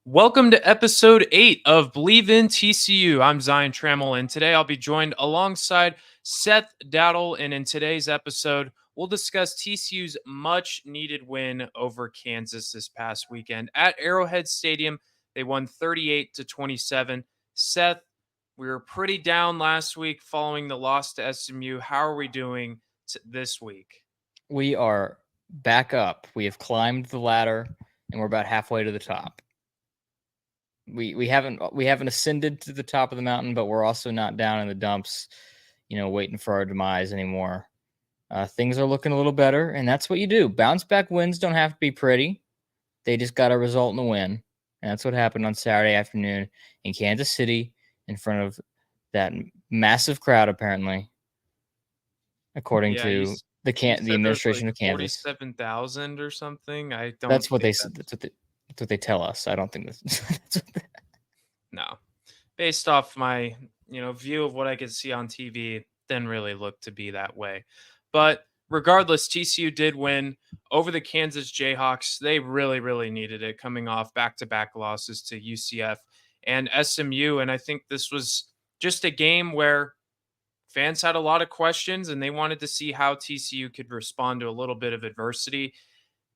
Welcome to episode 8 of Believe in TCU. I'm Zion Trammell, and today I'll be joined alongside Seth Dowdle. And in today's episode, we'll discuss TCU's much needed win over Kansas this past weekend at Arrowhead Stadium. They won 38 to 27. Seth, we were pretty down last week following the loss to SMU. How are we doing this week? We are back up. We have climbed the ladder, and we're about halfway to the top. We haven't ascended to the top of the mountain, but we're also not down in the dumps, waiting for our demise anymore. Things are looking a little better, and that's what you do. Bounce back wins don't have to be pretty. They just got to result in a win, and that's what happened on Saturday afternoon in Kansas City in front of that massive crowd, apparently, according Yeah, to the you said there's like administration of Kansas. 47,000 or something. I don't That's what think they said. That's what they tell us. I don't think that's what no. Based off my, view of what I could see on TV, didn't really look to be that way. But regardless, TCU did win over the Kansas Jayhawks. They really, really needed it coming off back-to-back losses to UCF and SMU. And I think this was just a game where fans had a lot of questions and they wanted to see how TCU could respond to a little bit of adversity.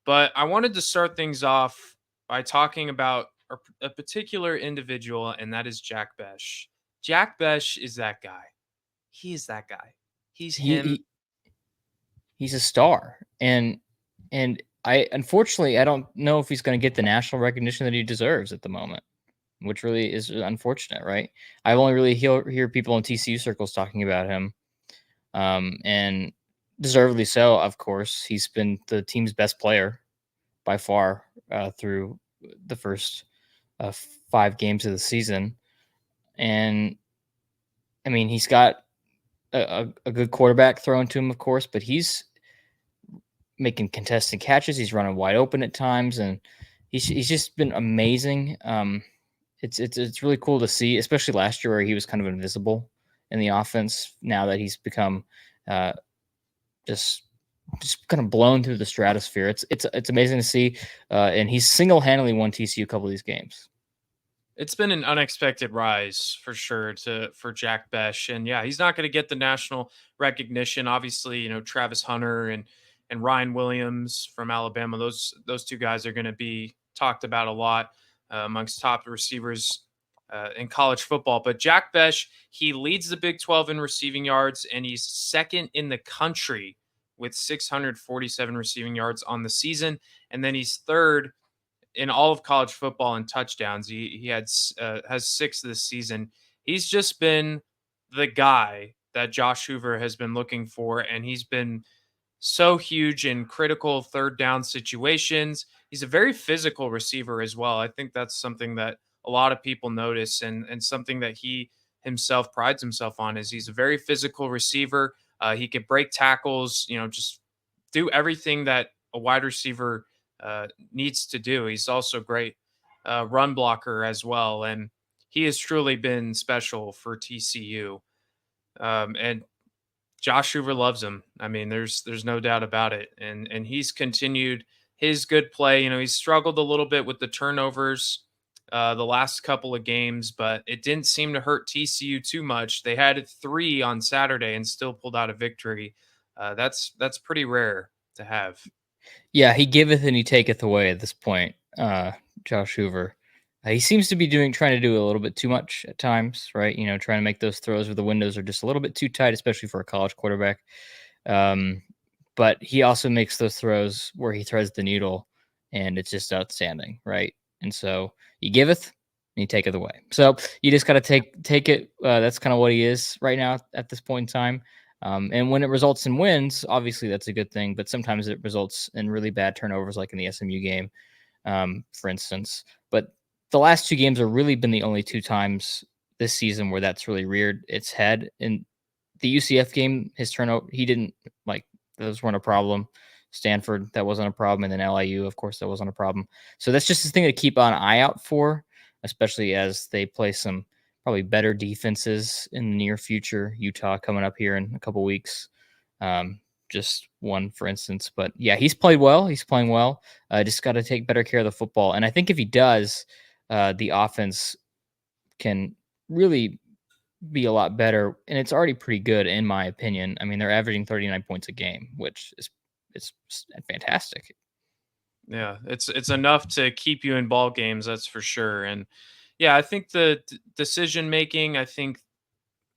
But I wanted to start things off by talking about a particular individual, and that is Jack Bech. Jack Bech is that guy. He is that guy. He's he, him. he he's a star, and I unfortunately I don't know if he's going to get the national recognition that he deserves at the moment, which really is unfortunate, right? I've only really hear people in TCU circles talking about him, and deservedly so. Of course, he's been the team's best player by far through the first 5 games of the season, and I mean he's got a good quarterback thrown to him, of course, but he's making contested catches. He's running wide open at times, and he's just been amazing. It's really cool to see, especially last year where he was kind of invisible in the offense. Now that he's become uh, just kind of blown through the stratosphere, it's amazing to see. And he's single handedly won TCU a couple of these games. It's been an unexpected rise for sure for Jack Bech. And yeah, he's not going to get the national recognition. Obviously, Travis Hunter and Ryan Williams from Alabama. Those two guys are going to be talked about a lot amongst top receivers in college football. But Jack Bech, he leads the Big 12 in receiving yards, and he's second in the country with 647 receiving yards on the season. And then he's third in all of college football in touchdowns. He has 6 this season. He's just been the guy that Josh Hoover has been looking for, and he's been so huge in critical third down situations. He's a very physical receiver as well. I think that's something that a lot of people notice, and something that he himself prides himself on is he's a very physical receiver. He can break tackles, just do everything that a wide receiver needs to do. He's also great run blocker as well, and he has truly been special for TCU. And Josh Hoover loves him. I mean, there's no doubt about it. And he's continued his good play. He's struggled a little bit with the turnovers the last couple of games, but it didn't seem to hurt TCU too much. They had 3 on Saturday and still pulled out a victory. That's pretty rare to have. Yeah, he giveth and he taketh away at this point. Josh Hoover. He seems to be trying to do a little bit too much at times, right? Trying to make those throws where the windows are just a little bit too tight, especially for a college quarterback. But he also makes those throws where he threads the needle, and it's just outstanding, right? And so he giveth and he taketh away. So you just got to take it. That's kind of what he is right now at this point in time. And when it results in wins, obviously that's a good thing. But sometimes it results in really bad turnovers, like in the SMU game, for instance. But the last 2 games have really been the only 2 times this season where that's really reared its head. In the UCF game, his turnover, he didn't like those weren't a problem. Stanford, that wasn't a problem. And then LIU, of course, that wasn't a problem. So that's just a thing to keep an eye out for, especially as they play some probably better defenses in the near future. Utah coming up here in a couple weeks. Just one, for instance. But yeah, he's played well. He's playing well. Just got to take better care of the football. And I think if he does, the offense can really be a lot better, and it's already pretty good in my opinion. I mean, they're averaging 39 points a game, which is fantastic. Yeah, it's enough to keep you in ball games, that's for sure. And yeah, I think the decision making, I think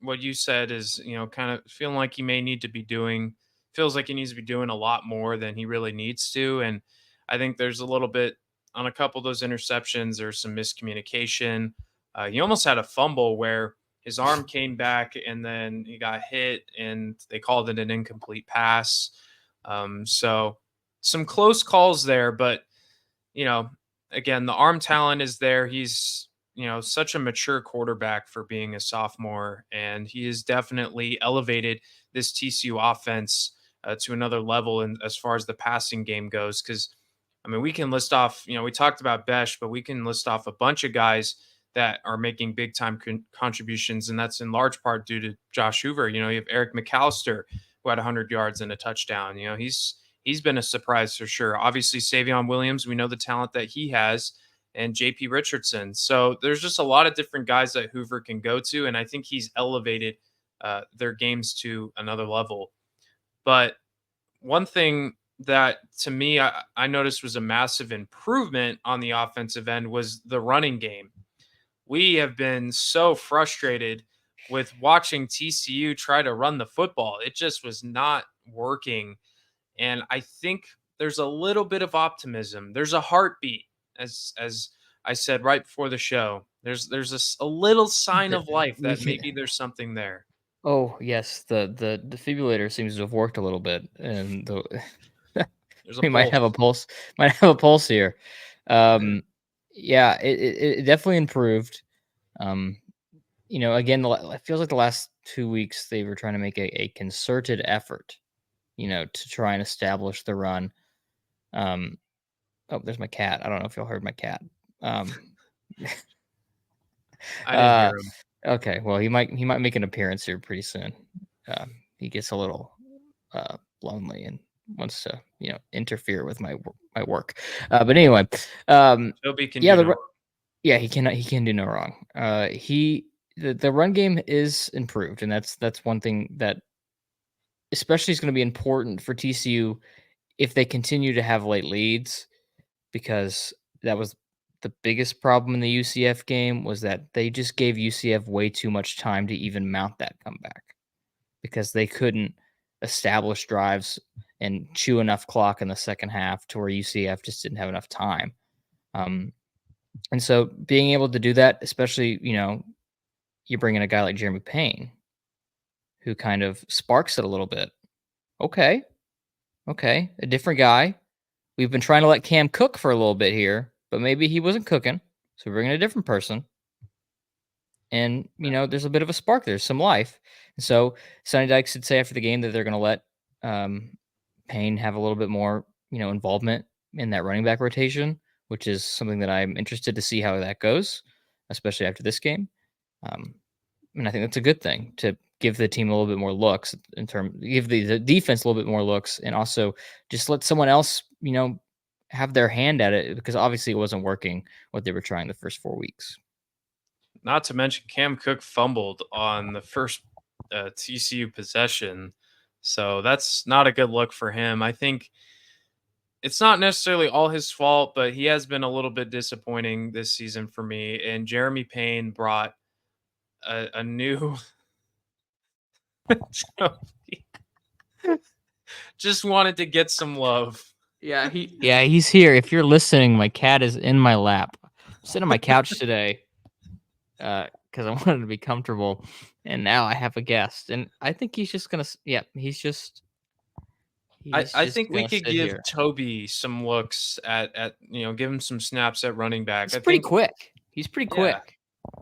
what you said is, kind of feeling like he may need to be doing feels like he needs to be doing a lot more than he really needs to. And I think there's a little bit on a couple of those interceptions, there's some miscommunication. He almost had a fumble where his arm came back and then he got hit and they called it an incomplete pass. So some close calls there, but you know, again, the arm talent is there. He's, such a mature quarterback for being a sophomore, and he has definitely elevated this TCU offense to another level in, as far as the passing game goes. Because, I mean, we can list off, we talked about Besh, but we can list off a bunch of guys that are making big time contributions, and that's in large part due to Josh Hoover. You have Eric McAllister, who had 100 yards and a touchdown. He's been a surprise for sure. Obviously, Savion Williams, we know the talent that he has, and JP Richardson. So there's just a lot of different guys that Hoover can go to, and I think he's elevated their games to another level. But one thing that to me I noticed was a massive improvement on the offensive end was the running game. We have been so frustrated with watching TCU try to run the football. It just was not working, and I think there's a little bit of optimism. There's a heartbeat, as I said right before the show. There's a little sign The- of life that yeah. maybe there's something there. Oh yes, the defibrillator seems to have worked a little bit, and There's a we might have a pulse. pulse. Might have a pulse here. Yeah. Um, yeah, it definitely improved. Um, again, it feels like the last 2 weeks they were trying to make a concerted effort, to try and establish the run. Um, oh, there's my cat. I don't know if y'all heard my cat. Um, I didn't uh, hear him. okay, well he might make an appearance here pretty soon. He gets a little lonely and wants to interfere with my work. But anyway, Toby can yeah, do no wrong. yeah, he can do no wrong. The run game is improved, and that's one thing that especially is going to be important for TCU if they continue to have late leads, because that was the biggest problem in the UCF game, was that they just gave UCF way too much time to even mount that comeback, because they couldn't establish drives and chew enough clock in the second half to where UCF just didn't have enough time. Um, and so being able to do that, especially, you bring in a guy like Jeremy Payne, who kind of sparks it a little bit. Okay. Okay. A different guy. We've been trying to let Cam cook for a little bit here, but maybe he wasn't cooking. So we're bringing a different person. And, there's a bit of a spark. There's some life. And so Sonny Dykes should say after the game that they're going to let um, Payne have a little bit more, involvement in that running back rotation, which is something that I'm interested to see how that goes, especially after this game. Um, and I think that's a good thing to give the team a little bit more looks give the defense a little bit more looks, and also just let someone else, have their hand at it, because obviously it wasn't working what they were trying the first 4 weeks. Not to mention Cam Cook fumbled on the first TCU possession. So that's not a good look for him. I think it's not necessarily all his fault, but he has been a little bit disappointing this season for me. And Jeremy Payne brought a new trophy. Just wanted to get some love. Yeah, he's here. If you're listening, my cat is in my lap. I'm sitting on my couch today because I wanted to be comfortable, and now I have a guest, and I think he's just gonna. Yeah, he's I just think we gonna could sit give here. Toby some looks at give him some snaps at running back. He's I pretty think, quick. He's pretty yeah, quick.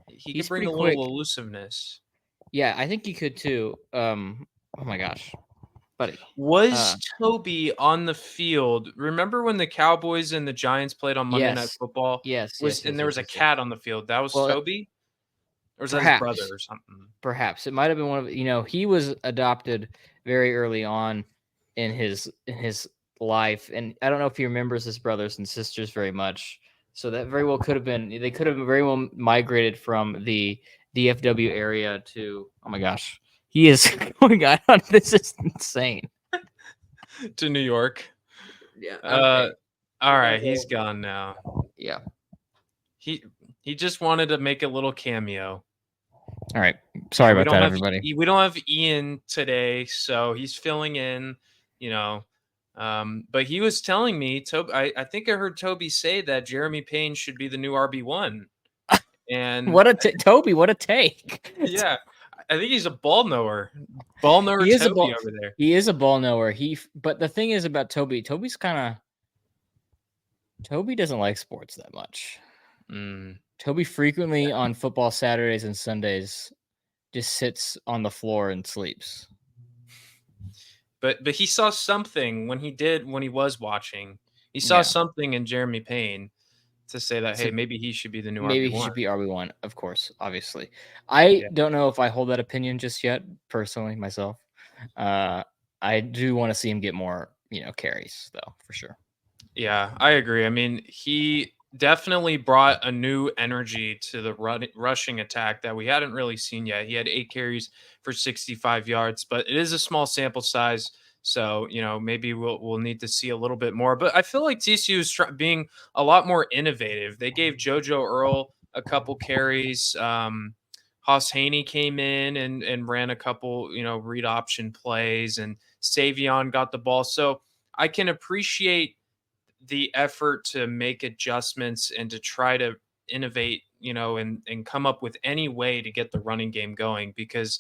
he could He's bring pretty a little quick. elusiveness. Yeah, I think he could too. Oh my gosh, buddy. Was Toby on the field? Remember when the Cowboys and the Giants played on Monday Night Yes, Football? yes, Was yes, and yes, there yes, was a yes, yes. cat on the field. That was Well, Toby, or was that his brother perhaps, or something? perhaps it might have been one of he was adopted very early on in his life, and I don't know if he remembers his brothers and sisters very much. So that very well could have been. They could have very well migrated from the DFW area to. Oh my gosh, he is going on. This is insane. To New York. Yeah. Uh, Okay. all We're gonna right, he's go. gone now. Yeah. He he just wanted to make a little cameo. All right. Sorry Yeah, about that, everybody. We don't have Ian today, so he's filling in, you know. But he was telling me, Toby, I think I heard Toby say that Jeremy Payne should be the new RB1. And What a Toby! What a take! yeah, I think he's a ball knower. Ball knower He is a Toby ball. over there. He is a ball knower. But the thing is about Toby. Toby doesn't like sports that much. Mm. Toby frequently on football Saturdays and Sundays just sits on the floor and sleeps. But he saw something when he was watching. He saw Yeah. something in Jeremy Payne to say that, hey, So maybe he should be the new maybe he RB1. should be RB1, of course, obviously. I Yeah. don't know if I hold that opinion just yet, personally, myself. Uh, I do want to see him get more, carries, though, for sure. Yeah, I agree. I mean, he definitely brought a new energy to the rushing attack that we hadn't really seen yet. He had 8 carries for 65 yards, but it is a small sample size. So, maybe we'll need to see a little bit more. But I feel like TCU is being a lot more innovative. They gave JoJo Earl a couple carries. Haas Haney came in and ran a couple, read option plays, and Savion got the ball. So I can appreciate the effort to make adjustments and to try to innovate, and come up with any way to get the running game going, because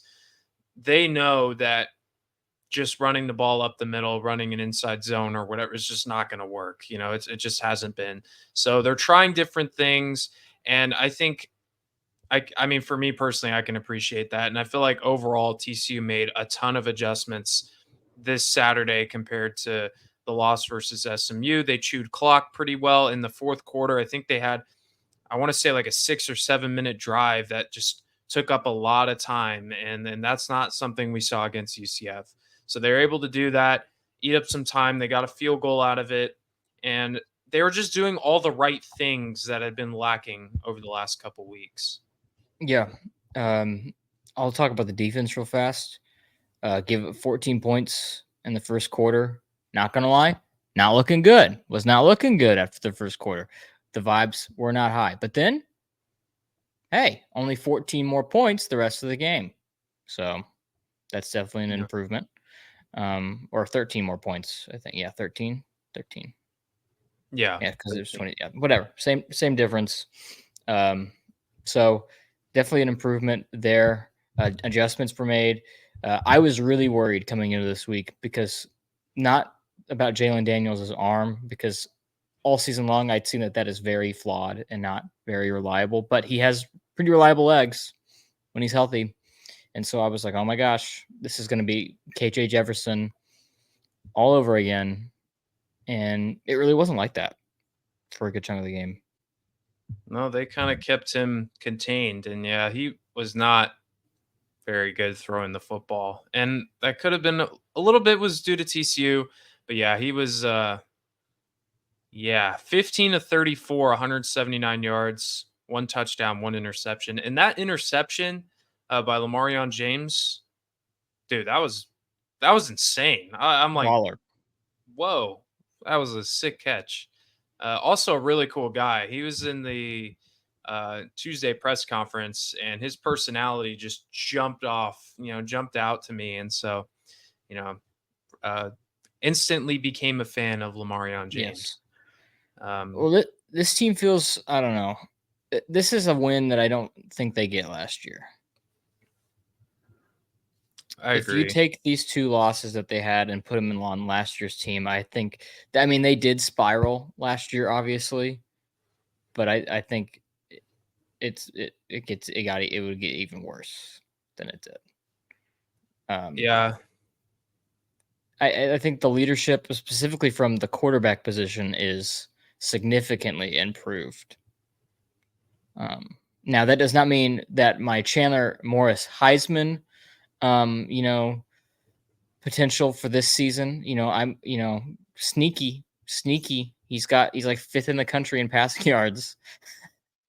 they know that just running the ball up the middle, running an inside zone or whatever is just not going to work. It just hasn't been. So they're trying different things. And I think, I mean, for me personally, I can appreciate that. And I feel like overall, TCU made a ton of adjustments this Saturday compared to the loss versus SMU. They chewed clock pretty well in the fourth quarter. I think they had, I want to say, like a 6 or 7 minute drive that just took up a lot of time. And then that's not something we saw against UCF. So they're able to do that, eat up some time. They got a field goal out of it. And they were just doing all the right things that had been lacking over the last couple weeks. Yeah. I'll talk about the defense real fast. Give it 14 points in the first quarter. Not going to lie, not looking good. Was not looking good after the first quarter. The vibes were not high. But then, hey, only 14 more points the rest of the game. So that's definitely an Yeah. improvement. Or 13 more points, I think. Yeah, 13. 13. Yeah. Yeah, because it was 20. Yeah, whatever. Same difference. So definitely an improvement there. Adjustments were made. I was really worried coming into this week because not about Jalen Daniels' arm, because all season long I'd seen that is very flawed and not very reliable, but he has pretty reliable legs when he's healthy. And so I was like, oh my gosh, this is going to be KJ Jefferson all over again. And it really wasn't like that for a good chunk of the game. No, they kind of kept him contained. And yeah, he was not very good throwing the football. And that could have been a little bit was due to TCU. But yeah, he was 15 to 34, 179 yards, one touchdown, one interception. And that interception by Lamarion James, dude, that was insane. I'm like, Baller. whoa, that was a sick catch. Also, a really cool guy. He was in the Tuesday press conference, and his personality just jumped out to me. And so, you know, uh, instantly became a fan of Lamarion Yes. James. Um, Well, this team feels, I don't know. This is a win that I don't think they get last year. I If you agree. take these two losses that they had and put them on last year's team, I think, they did spiral last year, obviously, but I think it would get even worse than it did. Yeah. I think the leadership, specifically from the quarterback position, is significantly improved. Now that does not mean that my Chandler Morris Heisman, potential for this season, I'm, sneaky He's like fifth in the country in passing yards.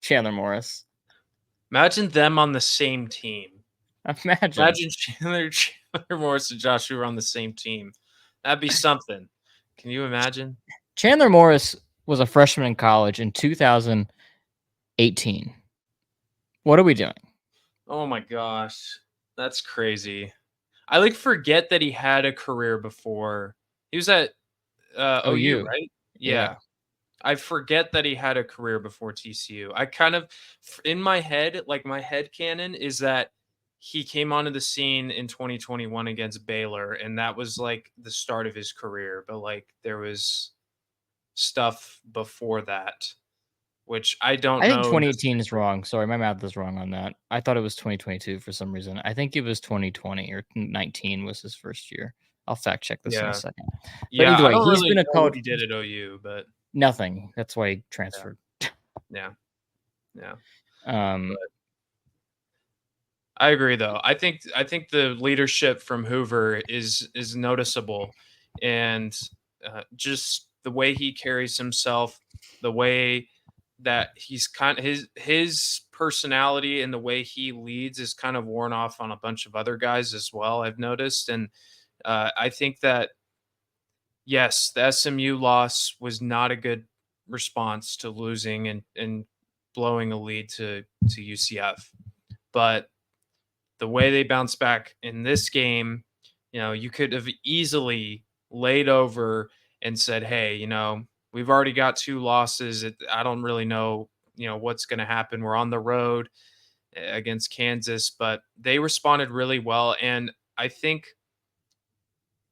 Chandler Morris. Imagine them on the same team. Imagine. Imagine Chandler Morris and Josh Hoover on the same team. That'd be something. Can you imagine? Chandler Morris was a freshman in college in 2018. What are we doing? Oh my gosh. That's crazy. I like forget that he had a career before. He was at OU, OU. right? Yeah. Yeah. I forget that he had a career before TCU. I kind of in my head, like my head canon is that he came onto the scene in 2021 against Baylor and that was like the start of his career, but like there was stuff before that, which I don't I think know 2018 is necessarily. wrong. Sorry, my math is wrong on that. I thought it was 2022 for some reason. I think it was 2020 or 19 was his first year. I'll fact check this in a Yeah. second. But Yeah, either I way, don't he's really been a know what college he did at OU, but nothing. That's why he yeah. transferred. Yeah. Yeah. Um, But I agree though. I think the leadership from Hoover is noticeable and just the way he carries himself, the way that he's kind his personality and the way he leads is kind of worn off on a bunch of other guys as well. I've noticed, and I think that yes, the SMU loss was not a good response to losing and blowing a lead to UCF, but the way they bounced back in this game, you could have easily laid over and said, "Hey, we've already got two losses. I don't really know, what's going to happen. We're on the road against Kansas," but they responded really well, and I think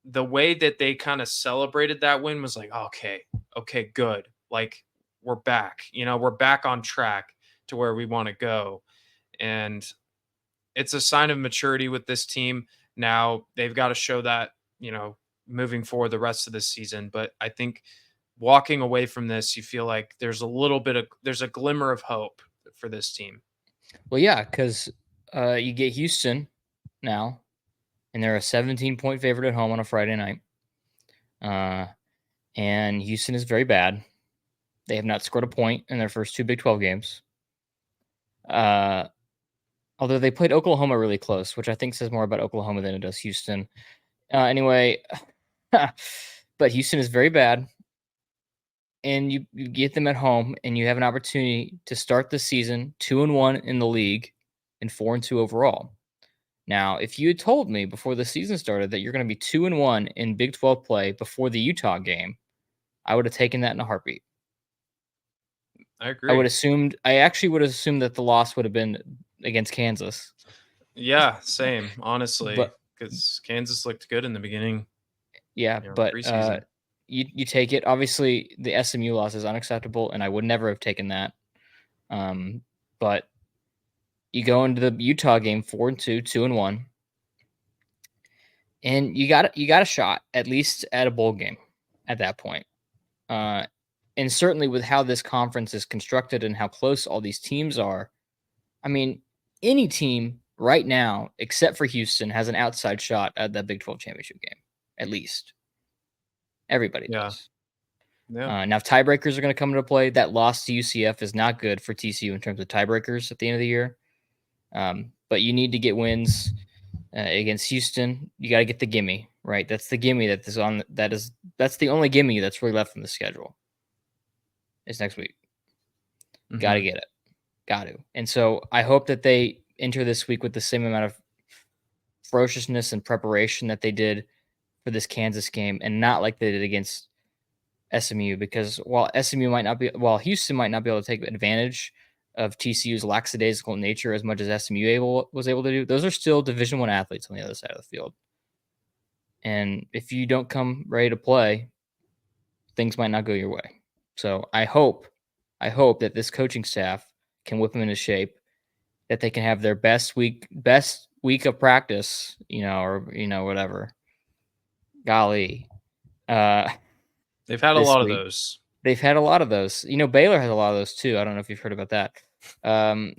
the way that they kind of celebrated that win was like, "Okay, okay, good. Like we're back. We're back on track to where we want to go." And it's a sign of maturity with this team. Now they've got to show that, moving forward the rest of the season. But I think walking away from this, you feel like there's a glimmer of hope for this team. well, yeah, because you get Houston now, and they're a 17-point favorite at home on a Friday night. Uh, and Houston is very bad. They have not scored a point in their first two Big 12 games. Uh, Although they played Oklahoma really close, which I think says more about Oklahoma than it does Houston. Anyway, but Houston is very bad, and you get them at home, and you have an opportunity to start the season 2-1 in the league and 4-2 overall. Now, if you had told me before the season started that you're going to be 2-1 in Big 12 play before the Utah game, I would have taken that in a heartbeat. I agree. I actually would have assumed that the loss would have been against Kansas. Yeah, same, honestly, But because Kansas looked good in the beginning, yeah, but preseason. you take it. Obviously, the SMU loss is unacceptable, and I would never have taken that. But you go into the Utah game 4-2, 2-1, and you got a shot at least at a bowl game at that point. Uh, and certainly with how this conference is constructed and how close all these teams are, I mean, any team right now except for Houston has an outside shot at that Big 12 championship game. At least everybody Yeah, does. yeah, Now, if tiebreakers are going to come into play, that loss to UCF is not good for TCU in terms of tiebreakers at the end of the year. But you need to get wins against Houston. You got to get the gimme, right? That's the gimme that is on. That's the only gimme that's really left in the schedule. It's next week. Got to hmm get it. Got to. And so I hope that they enter this week with the same amount of ferociousness and preparation that they did for this Kansas game, and not like they did against SMU, because while Houston might not be able to take advantage of TCU's lackadaisical nature as much as was able to do, those are still Division One athletes on the other side of the field. And if you don't come ready to play, things might not go your way. So I hope that this coaching staff can whip them into shape, that they can have their best week of practice, or whatever. Golly, uh, they've had a this lot of week. those. They've had a lot of those. Baylor has a lot of those too. I don't know if you've heard about that. Um,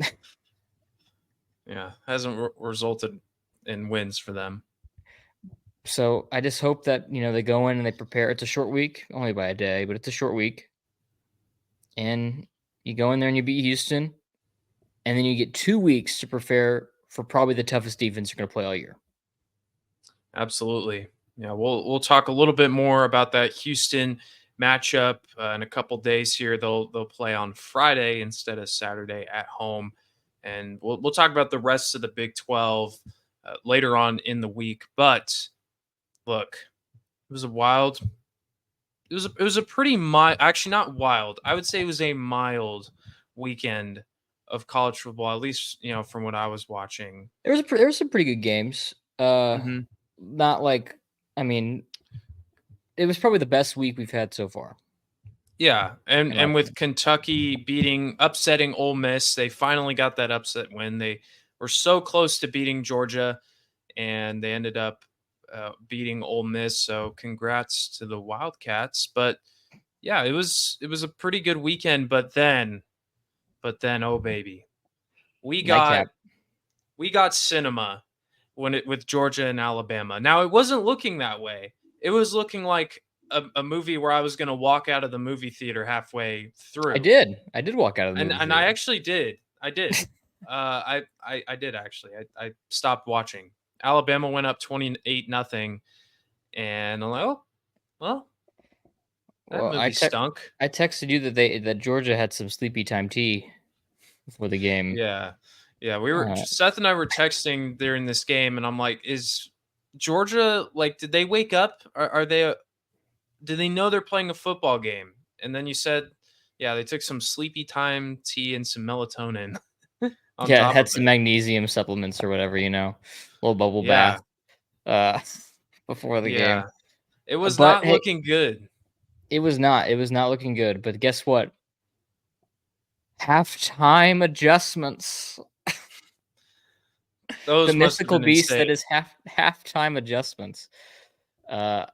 Yeah, hasn't resulted in wins for them. so I just hope that they go in and they prepare. It's a short week, only by a day, but it's a short week. and you go in there and you beat Houston, and then you get 2 weeks to prepare for probably the toughest defense you're going to play all year. Absolutely. Yeah, we'll talk a little bit more about that Houston matchup in a couple days here. They'll play on Friday instead of Saturday at home, and we'll talk about the rest of the Big 12 later on in the week. But look, it was a wild. It was a pretty mild, actually not wild. I would say it was a mild weekend of college football, at least from what I was watching. There was some pretty good games. Hmm. Not like, I mean, it was probably the best week we've had so far, Yeah, and in my and with opinion. Kentucky upsetting Ole Miss, they finally got that upset win. They were so close to beating Georgia, and they ended up beating Ole Miss. So congrats to the Wildcats. But yeah, it was a pretty good weekend. But then, oh baby, we got Nightcap. we got cinema with Georgia and Alabama. Now it wasn't looking that way. It was looking like a movie where I was going to walk out of the movie theater halfway I through. did. I did walk out of the And movie and I theater. actually did. I did. I did actually. I stopped watching. Alabama went up 28-0, and I'm like, "Oh, well, that Well, movie stunk." I texted you that Georgia had some sleepy time tea before the game. Yeah. Yeah, we were Uh, Seth and I were texting during this game, and I'm like, "Is Georgia, like, did they wake up? Are they do they know they're playing a football game?" And then you said, "Yeah, they took some sleepy time tea and some melatonin on yeah, it top had of some it." magnesium supplements or whatever, little bubble bath Yeah. uh, before the game. Yeah. It was But not hey, looking good. it was not looking good. But guess what? Halftime adjustments. The Those must have mythical been beast insane. that is halftime adjustments. Uh,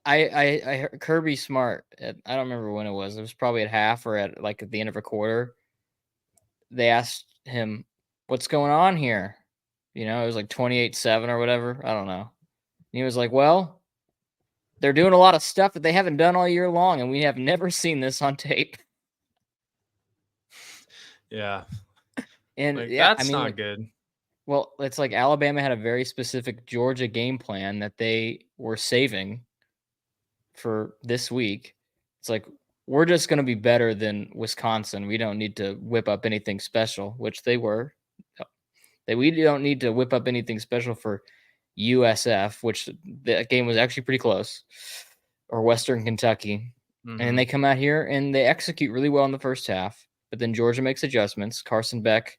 I heard Kirby Smart. I don't remember when it was. It was probably at half or at the end of a quarter. They asked him, "What's going on here?" It was like 28-7 or whatever. I don't know. And he was like, "Well, they're doing a lot of stuff that they haven't done all year long, and we have never seen this on tape." Yeah. And Like, yeah, I that's mean, not good. well, it's like Alabama had a very specific Georgia game plan that they were saving for this week. It's like, we're just going to be better than Wisconsin. We don't need to whip up anything special, which they were. We don't need to whip up anything special for USF, which the game was actually pretty close, or Western Kentucky. And they Mhm. come out here and they execute really well in the first half, but then Georgia makes adjustments. Carson Beck,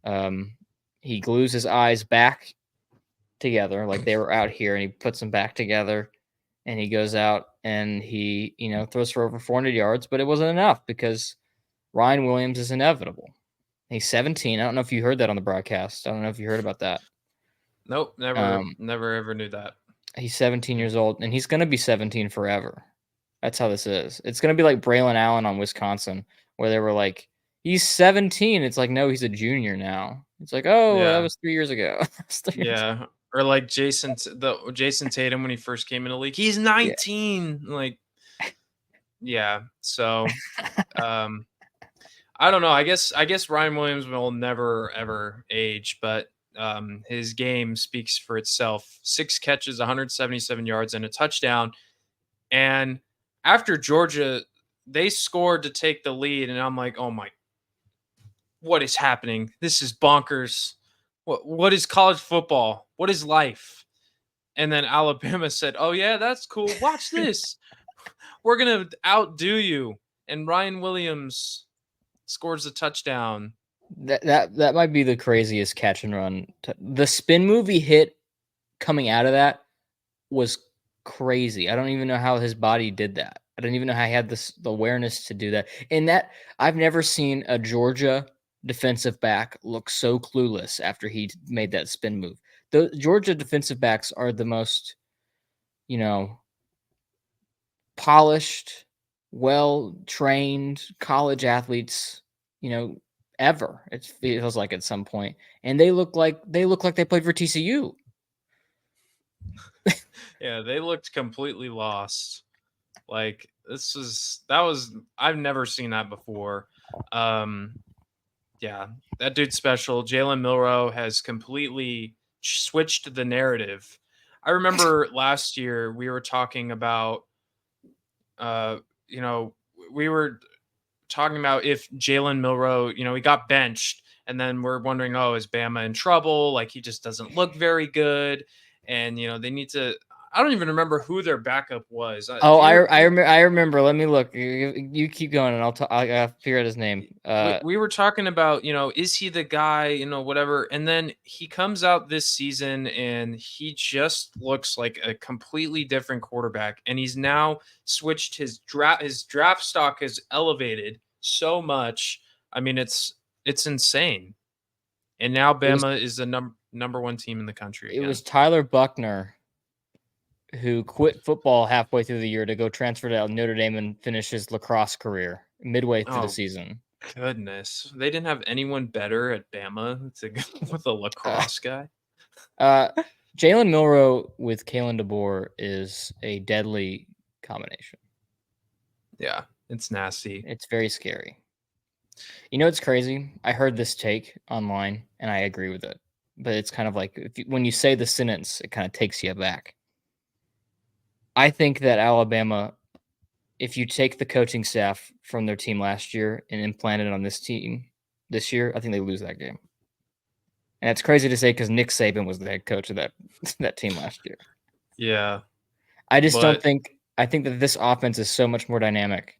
um, he glues his eyes back together like they were out here, and he puts them back together, and he goes out and he throws for over 400 yards, but it wasn't enough because Ryan Williams is inevitable. He's 17. I don't know if you heard that on the broadcast. I don't know if you heard about that. Nope, never Um, never ever knew that. he's 17 years old, and he's going to be 17 forever. That's how this is. It's going to be like Braylon Allen on Wisconsin, where they were like, he's 17. It's like, no, he's a junior now. It's like, oh, that Yeah. was 3 years ago. That's 3 years. Yeah. Or like Jason Tatum when he first came in the league. He's Yeah. 19. Like, yeah. So, um I don't know. I guess Ryan Williams will never ever age, but his game speaks for itself. 6 catches, 177 yards, and a touchdown. And after Georgia, they scored to take the lead, and I'm like, oh my, what is happening? This is bonkers. What is college football? What is life? And then Alabama said, "Oh yeah, that's cool. Watch this. We're gonna outdo you." And Ryan Williams scores a touchdown. That might be the craziest catch and run. The spin move he hit coming out of that was crazy. I don't even know how his body did that. I don't even know how he had the awareness to do that. And that I've never seen a Georgia defensive back look so clueless after he made that spin move. The Georgia defensive backs are the most, you know, polished, well trained college athletes, you know, ever. It feels like at some point, and they look like they played for TCU. Yeah, they looked completely lost. Like I've never seen that before. Um, yeah, that dude's special. Jalen Milroe has completely switched the narrative. I remember last year we were talking about, uh, you know, we were talking about if Jalen Milroe, he got benched, and then we're wondering, oh, is Bama in trouble? Like he just doesn't look very good, and they need to. I don't even remember who their backup was. Oh, Do you? I remember. Let me look. You keep going, and I'll figure out his name. We were talking about, is he the guy, whatever. And then he comes out this season and he just looks like a completely different quarterback. And he's now switched his draft stock has elevated so much. I mean, it's insane. And now It was Bama is the number one team in the country it again. was Tyler Buckner who quit football halfway through the year to go transfer to Notre Dame and finish his lacrosse career midway through the Oh season. goodness. They didn't have anyone better at Bama to go with a Uh, lacrosse guy. uh, Jalen Milroe with Kalen DeBoer is a deadly combination. Yeah, it's nasty. It's very scary. You know, it's crazy. I heard this take online, and I agree with it. But it's kind of like when you say the sentence, it kind of takes you aback. I think that Alabama, if you take the coaching staff from their team last year and implant it on this team this year, I think they lose that game. And it's crazy to say because Nick Saban was the head coach of that team last year. Yeah. I just don't But think. I think that this offense is so much more dynamic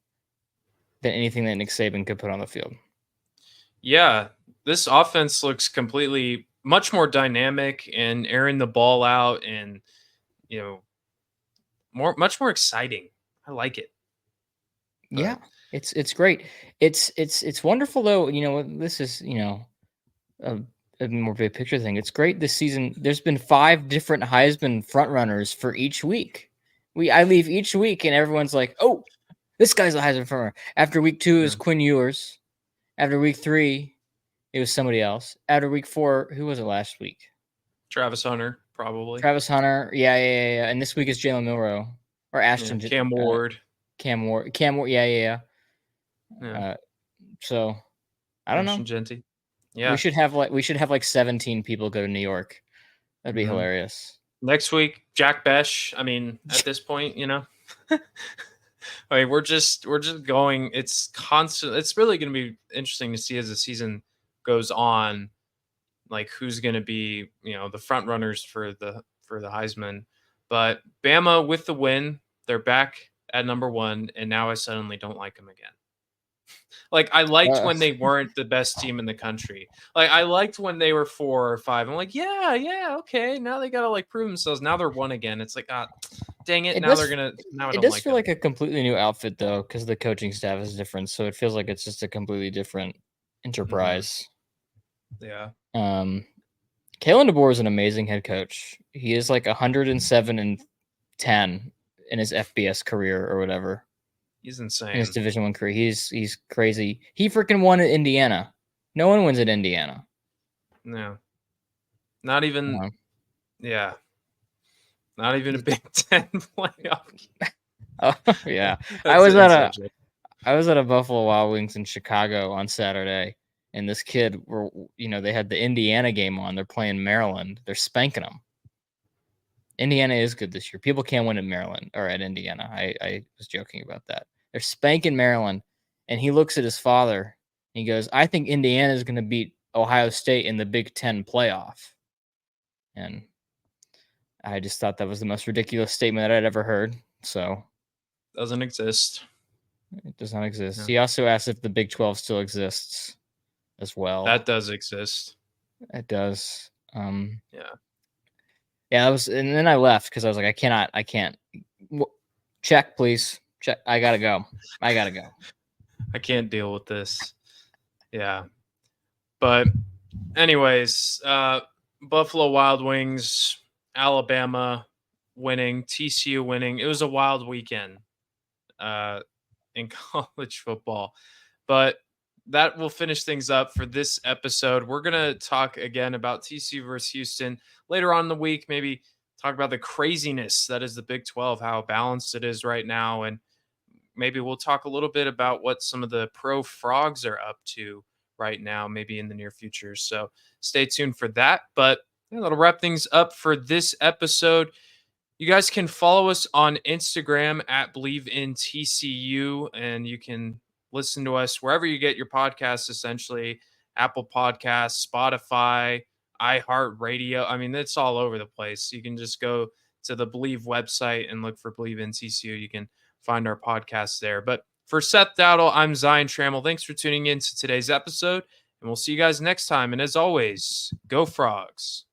than anything that Nick Saban could put on the field. yeah, this offense looks completely much more dynamic and airing the ball out and, you know, much more exciting. I like it. Yeah, But it's great. It's wonderful though. You know, this is a, a more big picture thing. It's great this season. There's been 5 different Heisman frontrunners for each week. I leave each week and everyone's like, "Oh, this guy's a Heisman frontrunner." After week 2 is yeah, Quinn Ewers. After week 3, it was somebody else. After week 4, who was it last week? Travis Hunter probably. Travis Hunter. Yeah. And this week is Jalen Milroe or Yeah, Ashton. Cam Ward. Cam Ward. Cam Ward. Yeah. Yeah, So I don't know. Ashton Genty. Yeah. We should have like 17 people go to New York. That'd be hmm hilarious. Next week, Jack Bech. I mean, at this point, I mean, we're just going. It's constant. It's really going to be interesting to see as the season goes on, like who's going to be, the front runners for the Heisman. But Bama with the win, they're back at number one, and now I suddenly don't like them again. Like I liked Uh, when they weren't the best team in the country. Like I liked when they were 4 or 5. I'm like, yeah, okay. Now they gotta like prove themselves. Now they're one again. It's like, dang it. it Now does they're gonna. Now I it don't does like feel them. like a completely new outfit though, because the coaching staff is different. So it feels like it's just a completely different hmm enterprise. Yeah, Um, Kalen DeBoer is an amazing head coach. He is like 107-10 in his FBS career or whatever. he's In his insane. Division 1 career. He's crazy. He freaking won at Indiana. No one wins at Indiana. Yeah, not even. Um, Yeah, not even a Big Ten playoff. oh, yeah. I That's was an at inside a joke. I was at a Buffalo Wild Wings in Chicago on Saturday, and this kid they had the Indiana game on. They're playing Maryland. They're spanking them. Indiana is good this year. People can't win at Maryland or at Indiana. I was joking about that. They're spanking Maryland, and he looks at his father. And he goes, "I think Indiana is going to beat Ohio State in the Big Ten playoff." And I just thought that was the most ridiculous statement that I'd ever heard. So Doesn't exist. it does not exist. Yeah, He also asked if the Big 12 still exists as well. that does exist. It does. Yeah, Yeah, that was, and then I left because I was like, I can't. Check, please. Check. I gotta go. I gotta go. I can't deal with this. Yeah, but anyways, Buffalo Wild Wings, Alabama winning, TCU winning. It was a wild weekend uh, in college football. But that will finish things up for this episode. We're going to talk again about TCU versus Houston later on in the week, maybe talk about the craziness that is the Big 12, how balanced it is right now, and maybe we'll talk a little bit about what some of the pro frogs are up to right now, maybe in the near future. So stay tuned for that. But yeah, that'll wrap things up for this episode. You guys can follow us on Instagram at Believe in TCU, and you can listen to us wherever you get your podcasts, essentially Apple Podcasts, Spotify, iHeartRadio. I mean, it's all over the place. You can just go to the Believe website and look for Believe in TCU. You can find our podcast there. But for Seth Dowdle, I'm Zion Trammell. Thanks for tuning in to today's episode, and we'll see you guys next time. And as always, go Frogs.